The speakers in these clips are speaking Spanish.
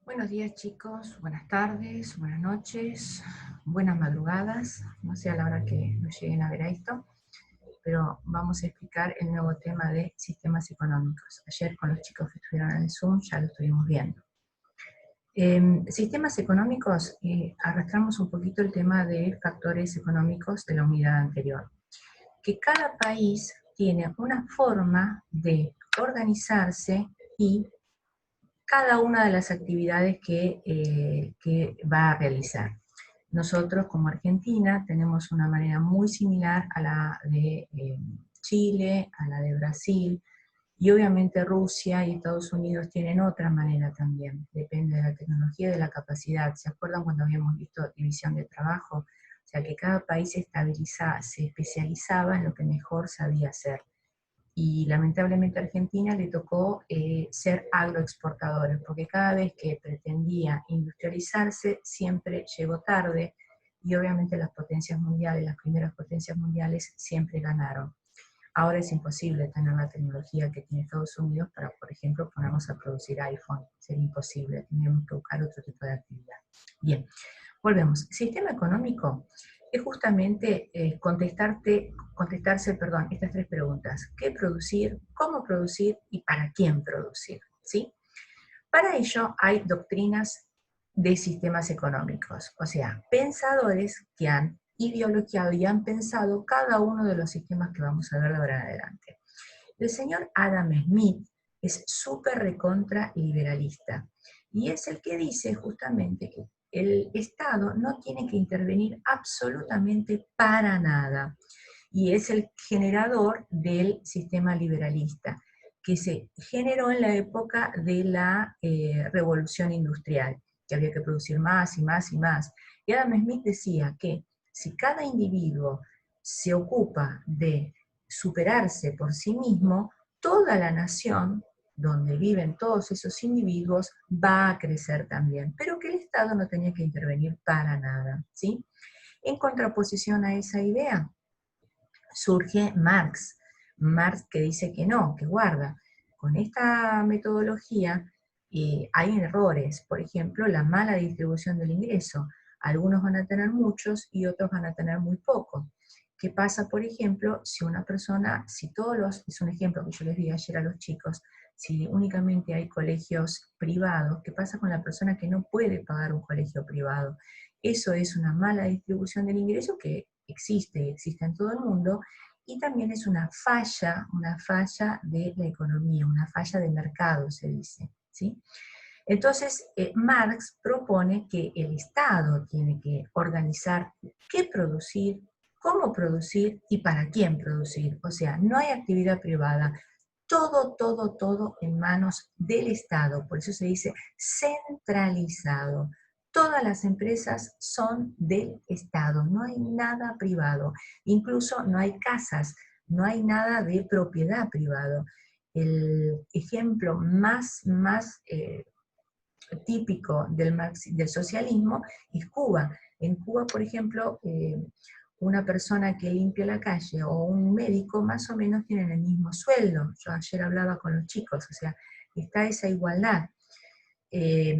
Buenos días chicos, buenas tardes, buenas noches, buenas madrugadas, no sé a la hora que nos lleguen a ver a esto, pero vamos a explicar el nuevo tema de sistemas económicos. Ayer con los chicos que estuvieron en el Zoom ya lo estuvimos viendo. Sistemas económicos, arrastramos un poquito el tema de factores económicos de la unidad anterior, que cada país tiene una forma de organizarse y cada una de las actividades que va a realizar. Nosotros como Argentina tenemos una manera muy similar a la de Chile, a la de Brasil, y obviamente Rusia y Estados Unidos tienen otra manera también, depende de la tecnología y de la capacidad. ¿Se acuerdan cuando habíamos visto división de trabajo? O sea que cada país se especializaba en lo que mejor sabía hacer y lamentablemente a Argentina le tocó ser agroexportadores, porque cada vez que pretendía industrializarse siempre llegó tarde y obviamente las potencias mundiales, las primeras potencias mundiales siempre ganaron. Ahora es imposible tener la tecnología que tiene Estados Unidos para, por ejemplo, ponernos a producir iPhone. Sería imposible, tendríamos que buscar otro tipo de actividad. Bien, volvemos. Sistema económico es justamente contestarse, estas tres preguntas. ¿Qué producir? ¿Cómo producir? ¿Y para quién producir? ¿Sí? Para ello hay doctrinas de sistemas económicos, o sea, pensadores que han ideologiado y han pensado cada uno de los sistemas que vamos a ver de ahora en adelante. El señor Adam Smith es súper recontra liberalista y es el que dice justamente que el Estado no tiene que intervenir absolutamente para nada y es el generador del sistema liberalista que se generó en la época de la revolución industrial, que había que producir más y más y más. Y Adam Smith decía que si cada individuo se ocupa de superarse por sí mismo, toda la nación donde viven todos esos individuos va a crecer también, pero que el Estado no tenía que intervenir para nada, ¿sí? En contraposición a esa idea surge Marx. Marx que dice que no, que guarda. Con esta metodología hay errores, por ejemplo, la mala distribución del ingreso. Algunos van a tener muchos y otros van a tener muy poco. ¿Qué pasa, por ejemplo, si una persona, es un ejemplo que yo les di ayer a los chicos, si únicamente hay colegios privados, ¿qué pasa con la persona que no puede pagar un colegio privado? Eso es una mala distribución del ingreso que existe en todo el mundo, y también es una falla de la economía, una falla de mercado, se dice, ¿sí? Entonces, Marx propone que el Estado tiene que organizar qué producir, cómo producir y para quién producir. O sea, no hay actividad privada. Todo en manos del Estado. Por eso se dice centralizado. Todas las empresas son del Estado, no hay nada privado. Incluso no hay casas, no hay nada de propiedad privado. El ejemplo más típico del socialismo es Cuba. En Cuba, por ejemplo, una persona que limpia la calle o un médico más o menos tienen el mismo sueldo. Yo ayer hablaba con los chicos, o sea, está esa igualdad. Eh,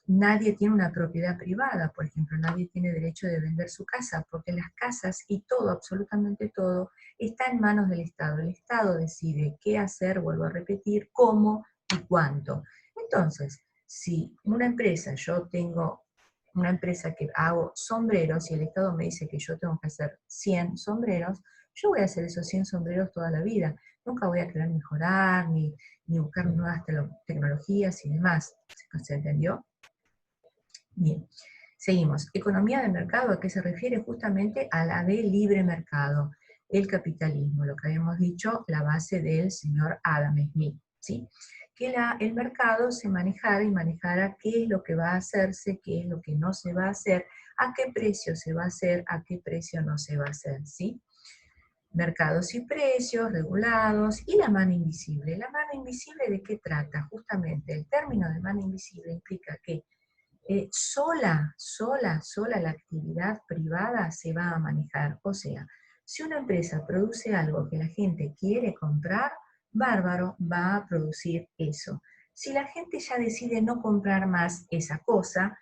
Nadie tiene una propiedad privada, por ejemplo, nadie tiene derecho de vender su casa, porque las casas y todo, absolutamente todo, está en manos del Estado. El Estado decide qué hacer, vuelvo a repetir, cómo y cuánto. Entonces, si yo tengo una empresa que hago sombreros y el Estado me dice que yo tengo que hacer 100 sombreros, yo voy a hacer esos 100 sombreros toda la vida. Nunca voy a querer mejorar ni buscar nuevas tecnologías y demás. ¿Se entendió? Bien. Seguimos. Economía de mercado, ¿a qué se refiere? Justamente a la de libre mercado, el capitalismo, lo que habíamos dicho, la base del señor Adam Smith, ¿sí? Que el mercado se manejara y manejara qué es lo que va a hacerse, qué es lo que no se va a hacer, a qué precio se va a hacer, a qué precio no se va a hacer, ¿sí? Mercados y precios regulados y la mano invisible. ¿La mano invisible de qué trata? Justamente el término de mano invisible implica que sola la actividad privada se va a manejar. O sea, si una empresa produce algo que la gente quiere comprar, bárbaro, va a producir eso. Si la gente ya decide no comprar más esa cosa,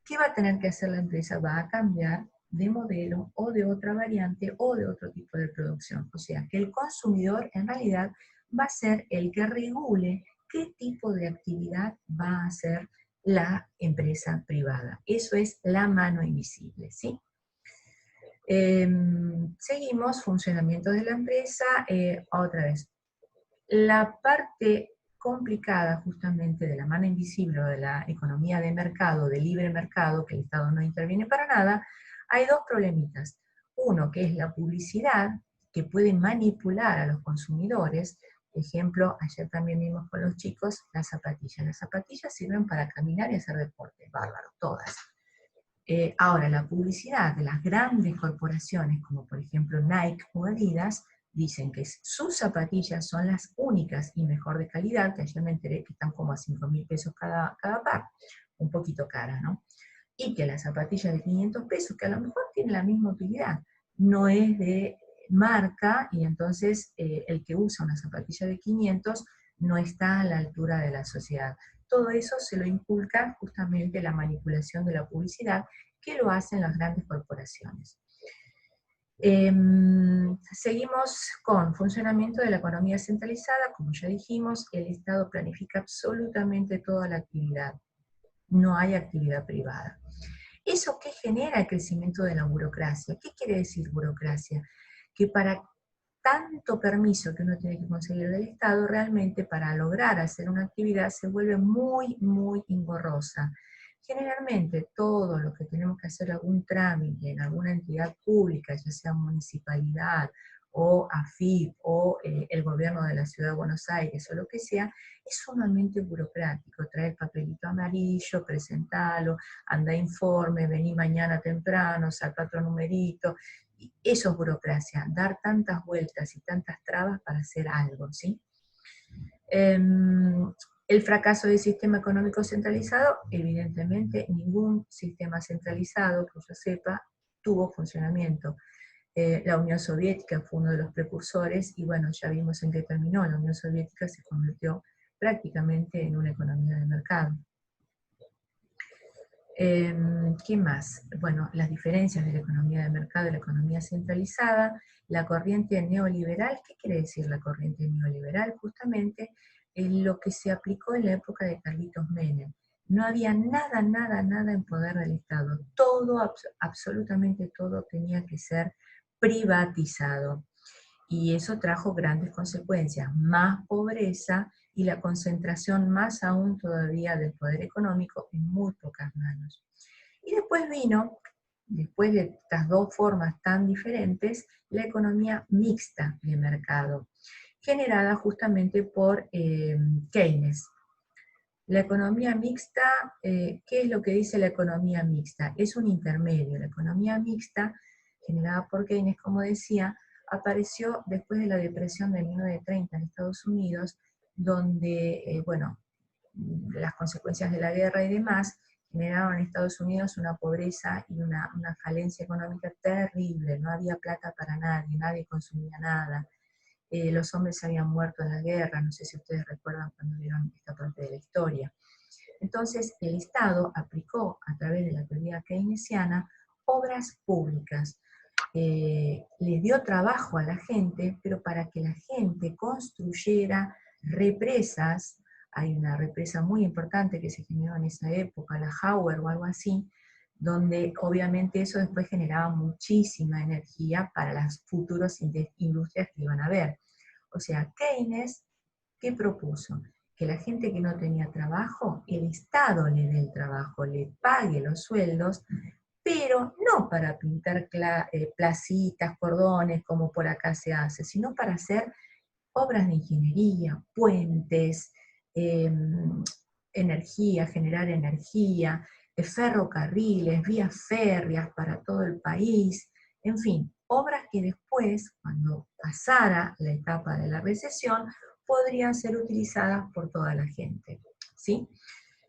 ¿qué va a tener que hacer la empresa? Va a cambiar de modelo o de otra variante o de otro tipo de producción. O sea, que el consumidor en realidad va a ser el que regule qué tipo de actividad va a hacer la empresa privada. Eso es la mano invisible, ¿sí? Seguimos, funcionamiento de la empresa, otra vez. La parte complicada justamente de la mano invisible o de la economía de mercado, de libre mercado, que el Estado no interviene para nada, hay dos problemitas. Uno, que es la publicidad, que puede manipular a los consumidores. Ejemplo, ayer también vimos con los chicos las zapatillas. Las zapatillas sirven para caminar y hacer deporte, bárbaro, todas. Ahora, la publicidad de las grandes corporaciones, como por ejemplo Nike o Adidas, dicen que sus zapatillas son las únicas y mejor de calidad, que ayer me enteré que están como a 5.000 pesos cada par, un poquito cara, ¿no? Y que la zapatilla de 500 pesos, que a lo mejor tiene la misma utilidad, no es de marca, y entonces el que usa una zapatilla de 500 no está a la altura de la sociedad. Todo eso se lo inculca justamente la manipulación de la publicidad, que lo hacen las grandes corporaciones. Seguimos con funcionamiento de la economía centralizada. Como ya dijimos, el Estado planifica absolutamente toda la actividad. No hay actividad privada. ¿Eso qué genera? El crecimiento de la burocracia. ¿Qué quiere decir burocracia? Que para tanto permiso que uno tiene que conseguir del Estado, realmente para lograr hacer una actividad se vuelve muy, muy engorrosa. Generalmente todo lo que tenemos que hacer algún trámite en alguna entidad pública, ya sea municipalidad o AFIP o el gobierno de la Ciudad de Buenos Aires o lo que sea, es sumamente burocrático. Traer papelito amarillo, presentarlo, anda informe, vení mañana temprano, saca otro numerito. Eso es burocracia, dar tantas vueltas y tantas trabas para hacer algo, ¿sí? El fracaso del sistema económico centralizado, evidentemente ningún sistema centralizado, que yo sepa, tuvo funcionamiento. La Unión Soviética fue uno de los precursores y bueno, ya vimos en qué terminó. La Unión Soviética se convirtió prácticamente en una economía de mercado. ¿Qué más? Bueno, las diferencias de la economía de mercado y la economía centralizada, la corriente neoliberal. ¿Qué quiere decir la corriente neoliberal? Justamente lo que se aplicó en la época de Carlitos Menem. No había nada, nada, nada en poder del Estado. Todo, absolutamente todo tenía que ser privatizado. Y eso trajo grandes consecuencias, más pobreza y la concentración más aún todavía del poder económico en muy pocas manos. Y después vino, después de estas dos formas tan diferentes, la economía mixta de mercado, generada justamente por Keynes. La economía mixta, ¿qué es lo que dice la economía mixta? Es un intermedio. La economía mixta, generada por Keynes, como decía, apareció después de la depresión de 1930 en Estados Unidos, donde, bueno, las consecuencias de la guerra y demás generaron en Estados Unidos una pobreza y una falencia económica terrible. No había plata para nadie, nadie consumía nada. Los hombres habían muerto en la guerra, no sé si ustedes recuerdan cuando vieron esta parte de la historia. Entonces, el Estado aplicó, a través de la teoría keynesiana, obras públicas. Les dio trabajo a la gente, pero para que la gente construyera represas. Hay una represa muy importante que se generó en esa época, la Howard o algo así, donde obviamente eso después generaba muchísima energía para las futuras industrias que iban a haber. O sea, Keynes, ¿qué propuso? Que la gente que no tenía trabajo, el Estado le dé el trabajo, le pague los sueldos, pero no para pintar placitas, cordones, como por acá se hace, sino para hacer obras de ingeniería, puentes, energía, generar energía, ferrocarriles, vías férreas para todo el país, en fin, obras que después, cuando pasara la etapa de la recesión, podrían ser utilizadas por toda la gente, ¿sí?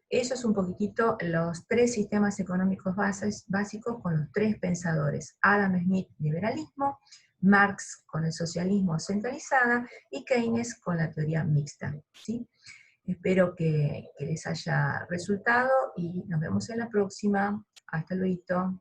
Eso es un poquitito los tres sistemas económicos básicos con los tres pensadores. Adam Smith, liberalismo, Marx con el socialismo centralizada y Keynes con la teoría mixta, ¿sí? Espero que les haya resultado y nos vemos en la próxima. Hasta luego.